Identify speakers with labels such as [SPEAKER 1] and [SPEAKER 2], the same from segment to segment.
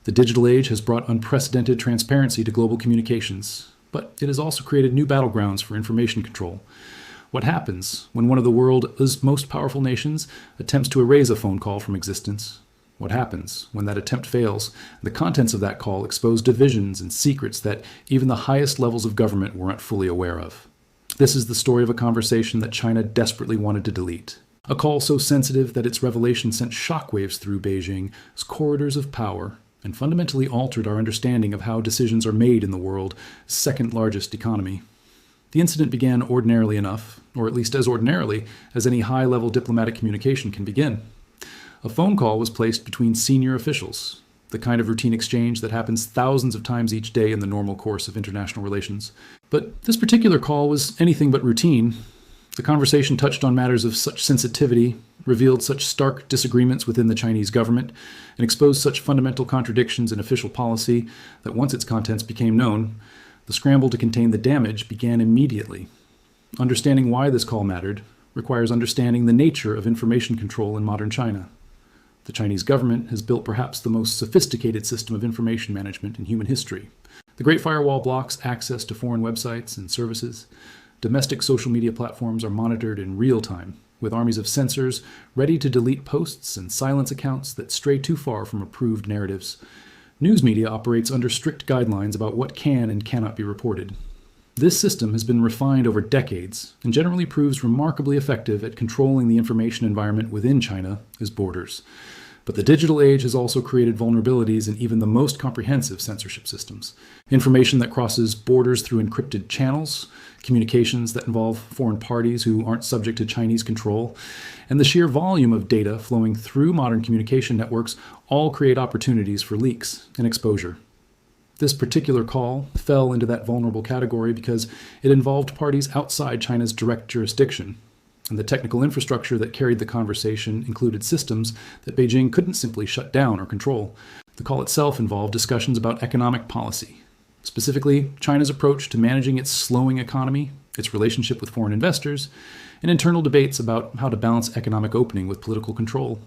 [SPEAKER 1] The digital age has brought unprecedented transparency to global communications, but it has also created new battlegrounds for information control. What happens when one of the world's most powerful nations attempts to erase a phone call from existence? What happens when that attempt fails and the contents of that call expose divisions and secrets that even the highest levels of government weren't fully aware of? This is the story of a conversation that China desperately wanted to delete. A call so sensitive that its revelation sent shockwaves through Beijing's corridors of power and fundamentally altered our understanding of how decisions are made in the world's second largest economy. The incident began ordinarily enough, or at least as ordinarily as any high-level diplomatic communication can begin. A phone call was placed between senior officials, the kind of routine exchange that happens thousands of times each day in the normal course of international relations. But this particular call was anything but routine. The conversation touched on matters of such sensitivity, revealed such stark disagreements within the Chinese government, and exposed such fundamental contradictions in official policy that once its contents became known, the scramble to contain the damage began immediately. Understanding why this call mattered requires understanding the nature of information control in modern China. The Chinese government has built perhaps the most sophisticated system of information management in human history. The Great Firewall blocks access to foreign websites and services. Domestic social media platforms are monitored in real time, with armies of censors ready to delete posts and silence accounts that stray too far from approved narratives. News media operates under strict guidelines about what can and cannot be reported. This system has been refined over decades and generally proves remarkably effective at controlling the information environment within China's borders. But the digital age has also created vulnerabilities in even the most comprehensive censorship systems. Information that crosses borders through encrypted channels, communications that involve foreign parties who aren't subject to Chinese control, and the sheer volume of data flowing through modern communication networks all create opportunities for leaks and exposure. This particular call fell into that vulnerable category because it involved parties outside China's direct jurisdiction, and the technical infrastructure that carried the conversation included systems that Beijing couldn't simply shut down or control. The call itself involved discussions about economic policy, specifically China's approach to managing its slowing economy, its relationship with foreign investors, and internal debates about how to balance economic opening with political control.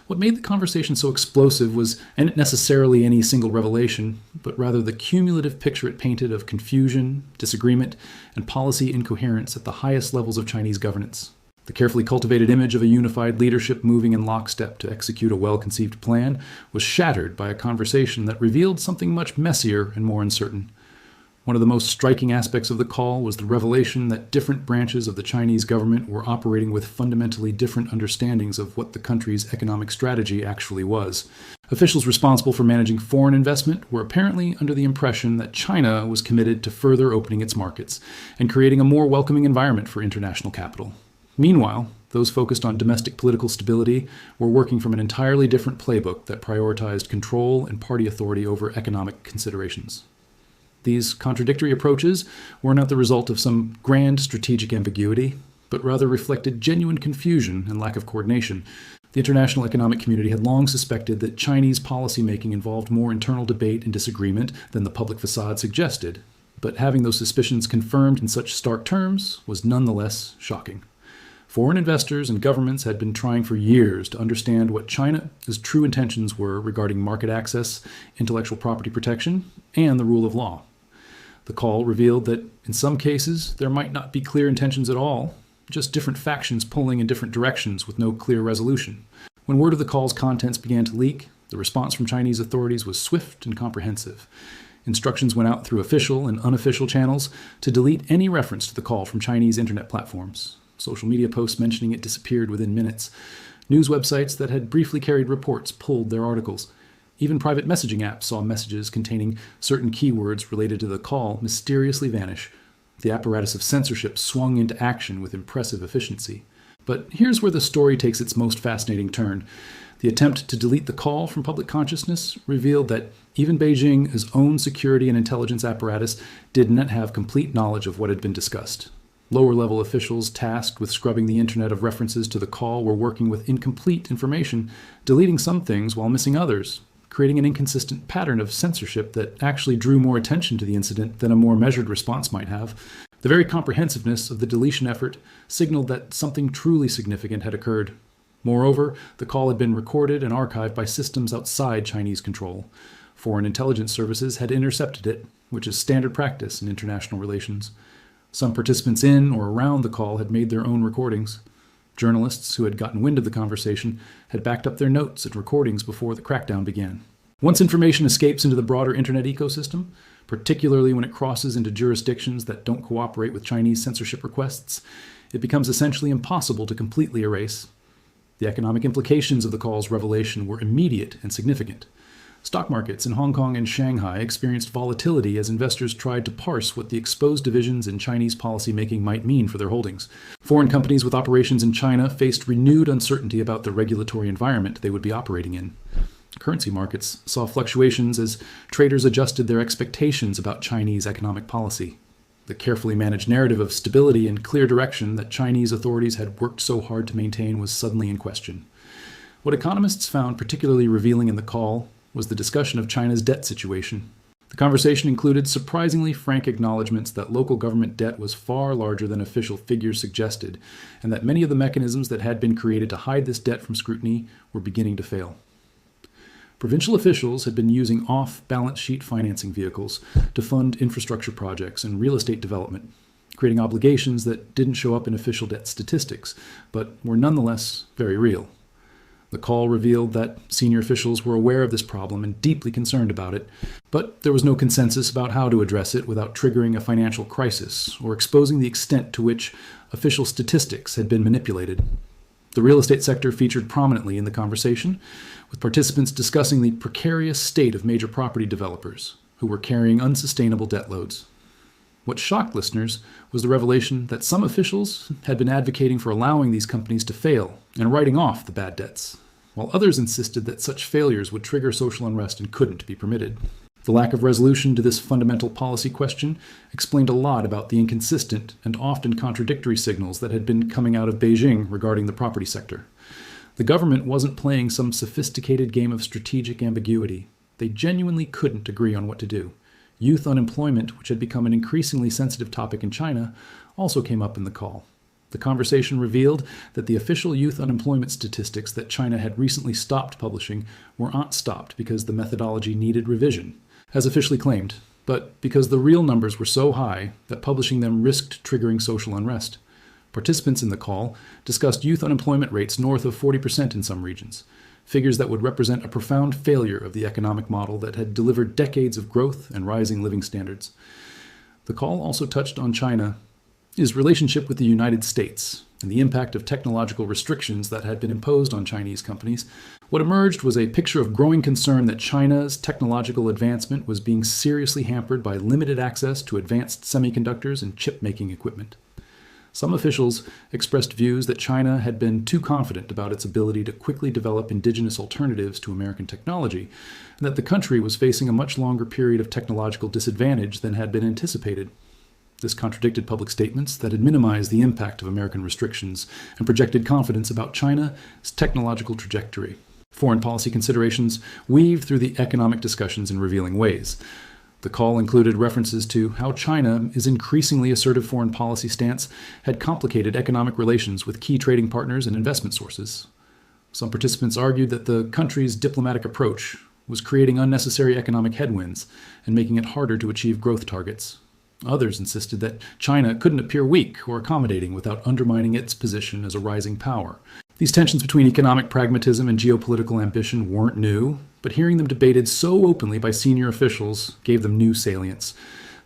[SPEAKER 1] What made the conversation so explosive was not necessarily any single revelation, but rather the cumulative picture it painted of confusion, disagreement, and policy incoherence at the highest levels of Chinese governance. The carefully cultivated image of a unified leadership moving in lockstep to execute a well-conceived plan was shattered by a conversation that revealed something much messier and more uncertain. One of the most striking aspects of the call was the revelation that different branches of the Chinese government were operating with fundamentally different understandings of what the country's economic strategy actually was. Officials responsible for managing foreign investment were apparently under the impression that China was committed to further opening its markets and creating a more welcoming environment for international capital. Meanwhile, those focused on domestic political stability were working from an entirely different playbook that prioritized control and party authority over economic considerations. These contradictory approaches were not the result of some grand strategic ambiguity, but rather reflected genuine confusion and lack of coordination. The international economic community had long suspected that Chinese policymaking involved more internal debate and disagreement than the public facade suggested, but having those suspicions confirmed in such stark terms was nonetheless shocking. Foreign investors and governments had been trying for years to understand what China's true intentions were regarding market access, intellectual property protection, and the rule of law. The call revealed that, in some cases, there might not be clear intentions at all, just different factions pulling in different directions with no clear resolution. When word of the call's contents began to leak, the response from Chinese authorities was swift and comprehensive. Instructions went out through official and unofficial channels to delete any reference to the call from Chinese internet platforms. Social media posts mentioning it disappeared within minutes. News websites that had briefly carried reports pulled their articles. Even private messaging apps saw messages containing certain keywords related to the call mysteriously vanish. The apparatus of censorship swung into action with impressive efficiency. But here's where the story takes its most fascinating turn. The attempt to delete the call from public consciousness revealed that even Beijing's own security and intelligence apparatus did not have complete knowledge of what had been discussed. Lower-level officials tasked with scrubbing the internet of references to the call were working with incomplete information, deleting some things while missing others, creating an inconsistent pattern of censorship that actually drew more attention to the incident than a more measured response might have. The very comprehensiveness of the deletion effort signaled that something truly significant had occurred. Moreover, the call had been recorded and archived by systems outside Chinese control. Foreign intelligence services had intercepted it, which is standard practice in international relations. Some participants in or around the call had made their own recordings. Journalists who had gotten wind of the conversation had backed up their notes and recordings before the crackdown began. Once information escapes into the broader internet ecosystem, particularly when it crosses into jurisdictions that don't cooperate with Chinese censorship requests, it becomes essentially impossible to completely erase. The economic implications of the call's revelation were immediate and significant. Stock markets in Hong Kong and Shanghai experienced volatility as investors tried to parse what the exposed divisions in Chinese policymaking might mean for their holdings. Foreign companies with operations in China faced renewed uncertainty about the regulatory environment they would be operating in. Currency markets saw fluctuations as traders adjusted their expectations about Chinese economic policy. The carefully managed narrative of stability and clear direction that Chinese authorities had worked so hard to maintain was suddenly in question. What economists found particularly revealing in the call was the discussion of China's debt situation. The conversation included surprisingly frank acknowledgments that local government debt was far larger than official figures suggested, and that many of the mechanisms that had been created to hide this debt from scrutiny were beginning to fail. Provincial officials had been using off-balance sheet financing vehicles to fund infrastructure projects and real estate development, creating obligations that didn't show up in official debt statistics, but were nonetheless very real. The call revealed that senior officials were aware of this problem and deeply concerned about it, but there was no consensus about how to address it without triggering a financial crisis or exposing the extent to which official statistics had been manipulated. The real estate sector featured prominently in the conversation, with participants discussing the precarious state of major property developers who were carrying unsustainable debt loads. What shocked listeners was the revelation that some officials had been advocating for allowing these companies to fail and writing off the bad debts, while others insisted that such failures would trigger social unrest and couldn't be permitted. The lack of resolution to this fundamental policy question explained a lot about the inconsistent and often contradictory signals that had been coming out of Beijing regarding the property sector. The government wasn't playing some sophisticated game of strategic ambiguity. They genuinely couldn't agree on what to do. Youth unemployment, which had become an increasingly sensitive topic in China, also came up in the call. The conversation revealed that the official youth unemployment statistics that China had recently stopped publishing were not stopped because the methodology needed revision, as officially claimed, but because the real numbers were so high that publishing them risked triggering social unrest. Participants in the call discussed youth unemployment rates north of 40% in some regions, figures that would represent a profound failure of the economic model that had delivered decades of growth and rising living standards. The call also touched on China's relationship with the United States and the impact of technological restrictions that had been imposed on Chinese companies. What emerged was a picture of growing concern that China's technological advancement was being seriously hampered by limited access to advanced semiconductors and chip-making equipment. Some officials expressed views that China had been too confident about its ability to quickly develop indigenous alternatives to American technology, and that the country was facing a much longer period of technological disadvantage than had been anticipated. This contradicted public statements that had minimized the impact of American restrictions and projected confidence about China's technological trajectory. Foreign policy considerations weaved through the economic discussions in revealing ways. The call included references to how China's increasingly assertive foreign policy stance had complicated economic relations with key trading partners and investment sources. Some participants argued that the country's diplomatic approach was creating unnecessary economic headwinds and making it harder to achieve growth targets. Others insisted that China couldn't appear weak or accommodating without undermining its position as a rising power. These tensions between economic pragmatism and geopolitical ambition weren't new, but hearing them debated so openly by senior officials gave them new salience.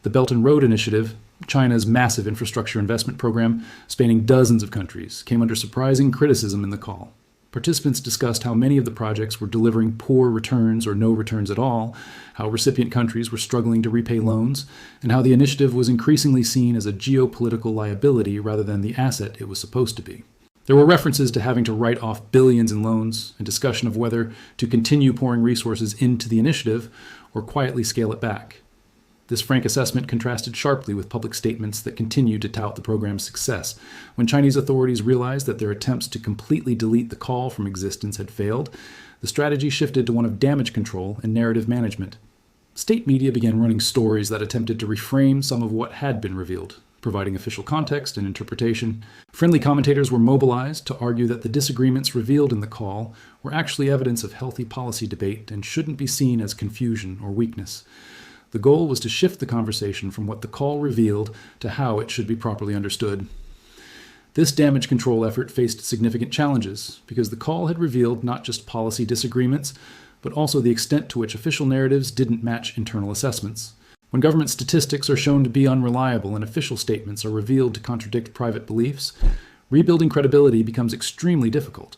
[SPEAKER 1] The Belt and Road Initiative, China's massive infrastructure investment program spanning dozens of countries, came under surprising criticism in the call. Participants discussed how many of the projects were delivering poor returns or no returns at all, how recipient countries were struggling to repay loans, and how the initiative was increasingly seen as a geopolitical liability rather than the asset it was supposed to be. There were references to having to write off billions in loans and discussion of whether to continue pouring resources into the initiative or quietly scale it back. This frank assessment contrasted sharply with public statements that continued to tout the program's success. When Chinese authorities realized that their attempts to completely delete the call from existence had failed, the strategy shifted to one of damage control and narrative management. State media began running stories that attempted to reframe some of what had been revealed, providing official context and interpretation. Friendly commentators were mobilized to argue that the disagreements revealed in the call were actually evidence of healthy policy debate and shouldn't be seen as confusion or weakness. The goal was to shift the conversation from what the call revealed to how it should be properly understood. This damage control effort faced significant challenges because the call had revealed not just policy disagreements, but also the extent to which official narratives didn't match internal assessments. When government statistics are shown to be unreliable and official statements are revealed to contradict private beliefs, rebuilding credibility becomes extremely difficult.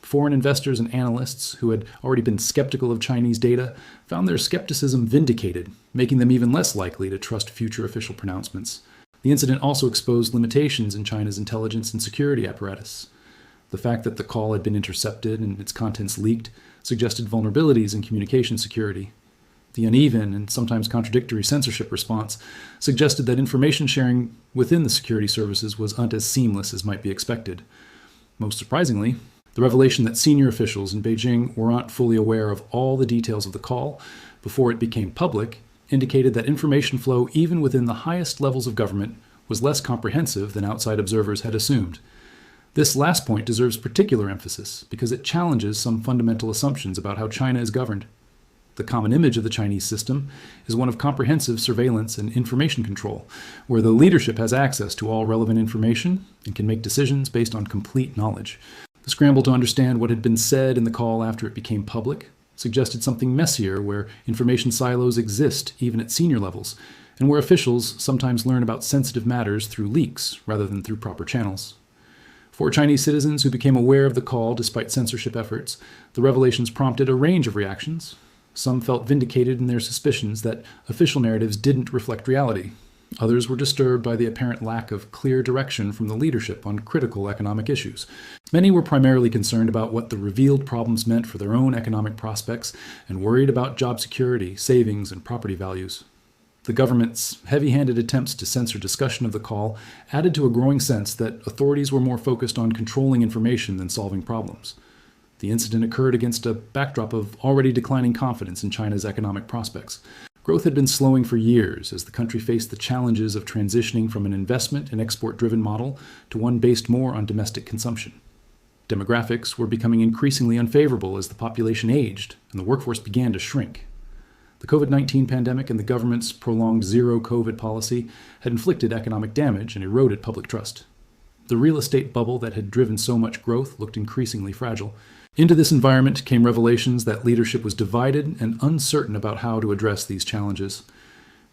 [SPEAKER 1] Foreign investors and analysts who had already been skeptical of Chinese data found their skepticism vindicated, making them even less likely to trust future official pronouncements. The incident also exposed limitations in China's intelligence and security apparatus. The fact that the call had been intercepted and its contents leaked suggested vulnerabilities in communication security. The uneven and sometimes contradictory censorship response suggested that information sharing within the security services was not as seamless as might be expected. Most surprisingly, the revelation that senior officials in Beijing were not fully aware of all the details of the call before it became public indicated that information flow even within the highest levels of government was less comprehensive than outside observers had assumed. This last point deserves particular emphasis because it challenges some fundamental assumptions about how China is governed. The common image of the Chinese system is one of comprehensive surveillance and information control, where the leadership has access to all relevant information and can make decisions based on complete knowledge. The scramble to understand what had been said in the call after it became public suggested something messier, where information silos exist even at senior levels, and where officials sometimes learn about sensitive matters through leaks rather than through proper channels. For Chinese citizens who became aware of the call despite censorship efforts, the revelations prompted a range of reactions. Some felt vindicated in their suspicions that official narratives didn't reflect reality. Others were disturbed by the apparent lack of clear direction from the leadership on critical economic issues. Many were primarily concerned about what the revealed problems meant for their own economic prospects and worried about job security, savings, and property values. The government's heavy-handed attempts to censor discussion of the call added to a growing sense that authorities were more focused on controlling information than solving problems. The incident occurred against a backdrop of already declining confidence in China's economic prospects. Growth had been slowing for years as the country faced the challenges of transitioning from an investment and export-driven model to one based more on domestic consumption. Demographics were becoming increasingly unfavorable as the population aged and the workforce began to shrink. The COVID-19 pandemic and the government's prolonged zero-COVID policy had inflicted economic damage and eroded public trust. The real estate bubble that had driven so much growth looked increasingly fragile. Into this environment came revelations that leadership was divided and uncertain about how to address these challenges.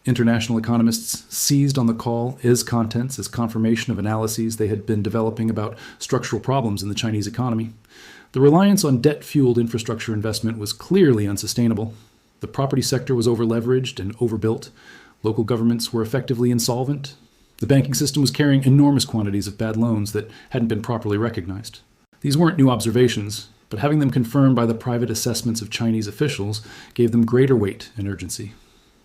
[SPEAKER 1] International economists seized on the call, its contents, as confirmation of analyses they had been developing about structural problems in the Chinese economy. The reliance on debt-fueled infrastructure investment was clearly unsustainable. The property sector was overleveraged and overbuilt. Local governments were effectively insolvent. The banking system was carrying enormous quantities of bad loans that hadn't been properly recognized. These weren't new observations, but having them confirmed by the private assessments of Chinese officials gave them greater weight and urgency.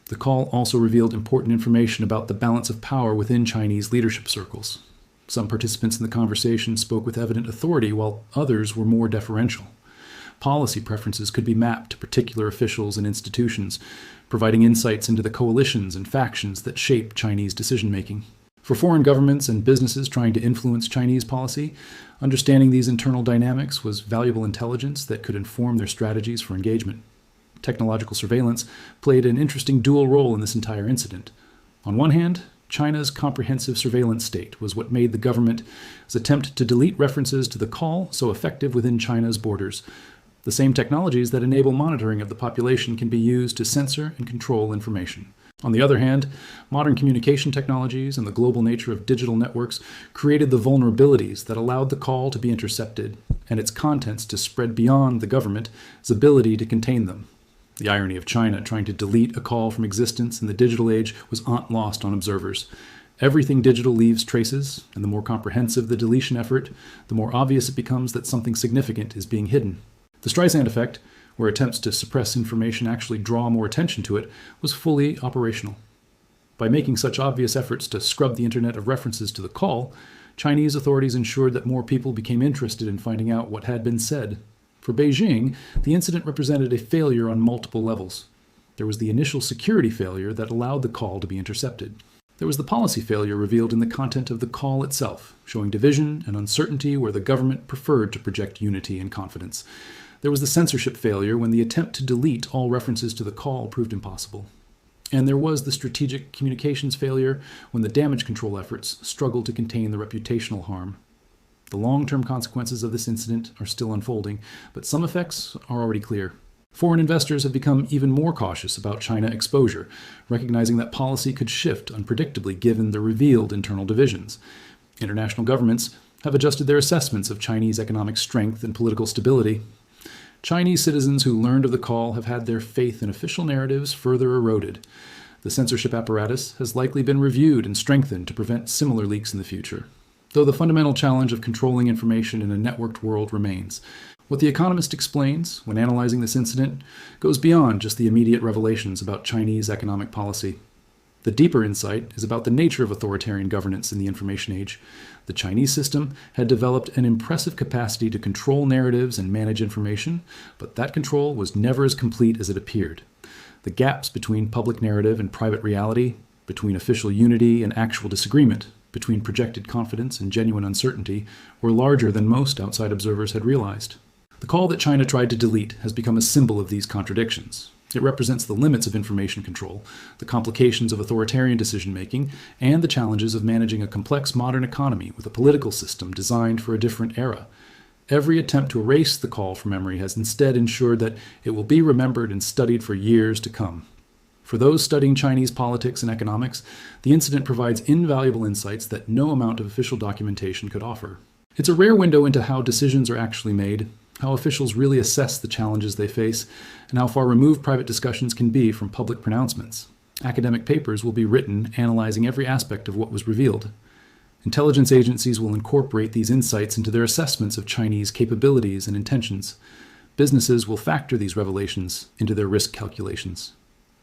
[SPEAKER 1] The call also revealed important information about the balance of power within Chinese leadership circles. Some participants in the conversation spoke with evident authority, while others were more deferential. Policy preferences could be mapped to particular officials and institutions, providing insights into the coalitions and factions that shape Chinese decision-making. For foreign governments and businesses trying to influence Chinese policy, understanding these internal dynamics was valuable intelligence that could inform their strategies for engagement. Technological surveillance played an interesting dual role in this entire incident. On one hand, China's comprehensive surveillance state was what made the government's attempt to delete references to the call so effective within China's borders. The same technologies that enable monitoring of the population can be used to censor and control information. On the other hand, modern communication technologies and the global nature of digital networks created the vulnerabilities that allowed the call to be intercepted and its contents to spread beyond the government's ability to contain them. The irony of China trying to delete a call from existence in the digital age was not lost on observers. Everything digital leaves traces, and the more comprehensive the deletion effort, the more obvious it becomes that something significant is being hidden. The Streisand effect, where attempts to suppress information actually draw more attention to it, was fully operational. By making such obvious efforts to scrub the internet of references to the call, Chinese authorities ensured that more people became interested in finding out what had been said. For Beijing, the incident represented a failure on multiple levels. There was the initial security failure that allowed the call to be intercepted. There was the policy failure revealed in the content of the call itself, showing division and uncertainty where the government preferred to project unity and confidence. There was the censorship failure when the attempt to delete all references to the call proved impossible. And there was the strategic communications failure when the damage control efforts struggled to contain the reputational harm. The long-term consequences of this incident are still unfolding, but some effects are already clear. Foreign investors have become even more cautious about China exposure, recognizing that policy could shift unpredictably given the revealed internal divisions. International governments have adjusted their assessments of Chinese economic strength and political stability. Chinese citizens who learned of the call have had their faith in official narratives further eroded. The censorship apparatus has likely been reviewed and strengthened to prevent similar leaks in the future, though the fundamental challenge of controlling information in a networked world remains. What The Economist explains, when analyzing this incident, goes beyond just the immediate revelations about Chinese economic policy. The deeper insight is about the nature of authoritarian governance in the information age. The Chinese system had developed an impressive capacity to control narratives and manage information, but that control was never as complete as it appeared. The gaps between public narrative and private reality, between official unity and actual disagreement, between projected confidence and genuine uncertainty, were larger than most outside observers had realized. The call that China tried to delete has become a symbol of these contradictions. It represents the limits of information control, the complications of authoritarian decision-making, and the challenges of managing a complex modern economy with a political system designed for a different era. Every attempt to erase the call from memory has instead ensured that it will be remembered and studied for years to come. For those studying Chinese politics and economics, the incident provides invaluable insights that no amount of official documentation could offer. It's a rare window into how decisions are actually made, how officials really assess the challenges they face, and how far removed private discussions can be from public pronouncements. Academic papers will be written analyzing every aspect of what was revealed. Intelligence agencies will incorporate these insights into their assessments of Chinese capabilities and intentions. Businesses will factor these revelations into their risk calculations.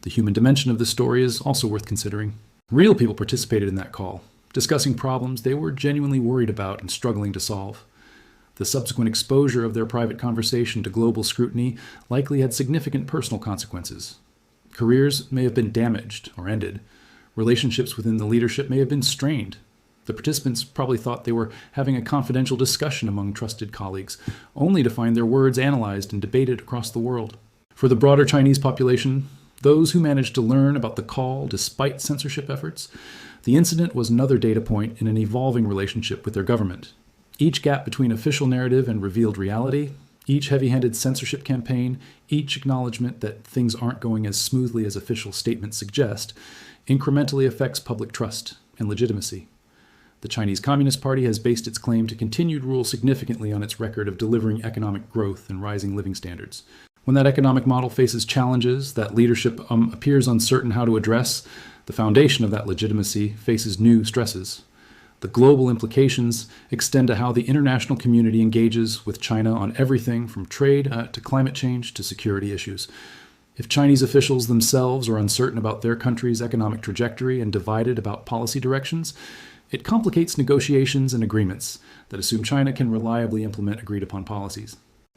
[SPEAKER 1] The human dimension of this story is also worth considering. Real people participated in that call, discussing problems they were genuinely worried about and struggling to solve. The subsequent exposure of their private conversation to global scrutiny likely had significant personal consequences. Careers may have been damaged or ended. Relationships within the leadership may have been strained. The participants probably thought they were having a confidential discussion among trusted colleagues, only to find their words analyzed and debated across the world. For the broader Chinese population, those who managed to learn about the call despite censorship efforts, the incident was another data point in an evolving relationship with their government. Each gap between official narrative and revealed reality, each heavy-handed censorship campaign, each acknowledgement that things aren't going as smoothly as official statements suggest, incrementally affects public trust and legitimacy. The Chinese Communist Party has based its claim to continued rule significantly on its record of delivering economic growth and rising living standards. When that economic model faces challenges that leadership appears uncertain how to address, the foundation of that legitimacy faces new stresses. The global implications extend to how the international community engages with China on everything from trade to climate change to security issues. If Chinese officials themselves are uncertain about their country's economic trajectory and divided about policy directions, it complicates negotiations and agreements that assume China can reliably implement agreed-upon policies.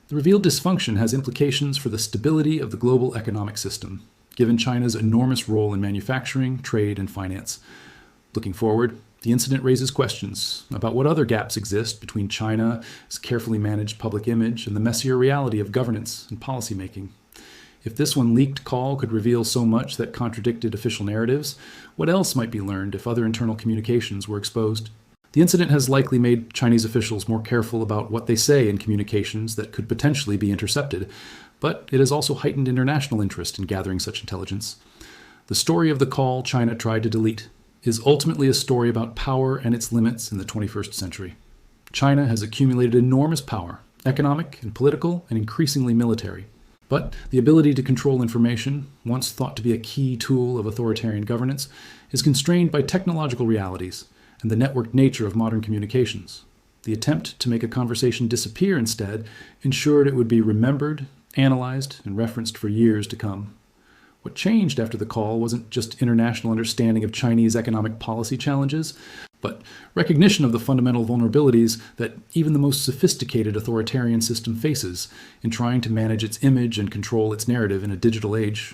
[SPEAKER 1] The revealed dysfunction has implications for the stability of the global economic system, given China's enormous role in manufacturing, trade, and finance. Looking forward, the incident raises questions about what other gaps exist between China's carefully managed public image and the messier reality of governance and policymaking. If this one leaked call could reveal so much that contradicted official narratives, what else might be learned if other internal communications were exposed? The incident has likely made Chinese officials more careful about what they say in communications that could potentially be intercepted, but it has also heightened international interest in gathering such intelligence. The story of the call China tried to delete is ultimately a story about power and its limits in the 21st century. China has accumulated enormous power, economic and political, and increasingly military. But the ability to control information, once thought to be a key tool of authoritarian governance, is constrained by technological realities and the networked nature of modern communications. The attempt to make a conversation disappear instead ensured it would be remembered, analyzed, and referenced for years to come. What changed after the call wasn't just international understanding of Chinese economic policy challenges, but recognition of the fundamental vulnerabilities that even the most sophisticated authoritarian system faces in trying to manage its image and control its narrative in a digital age.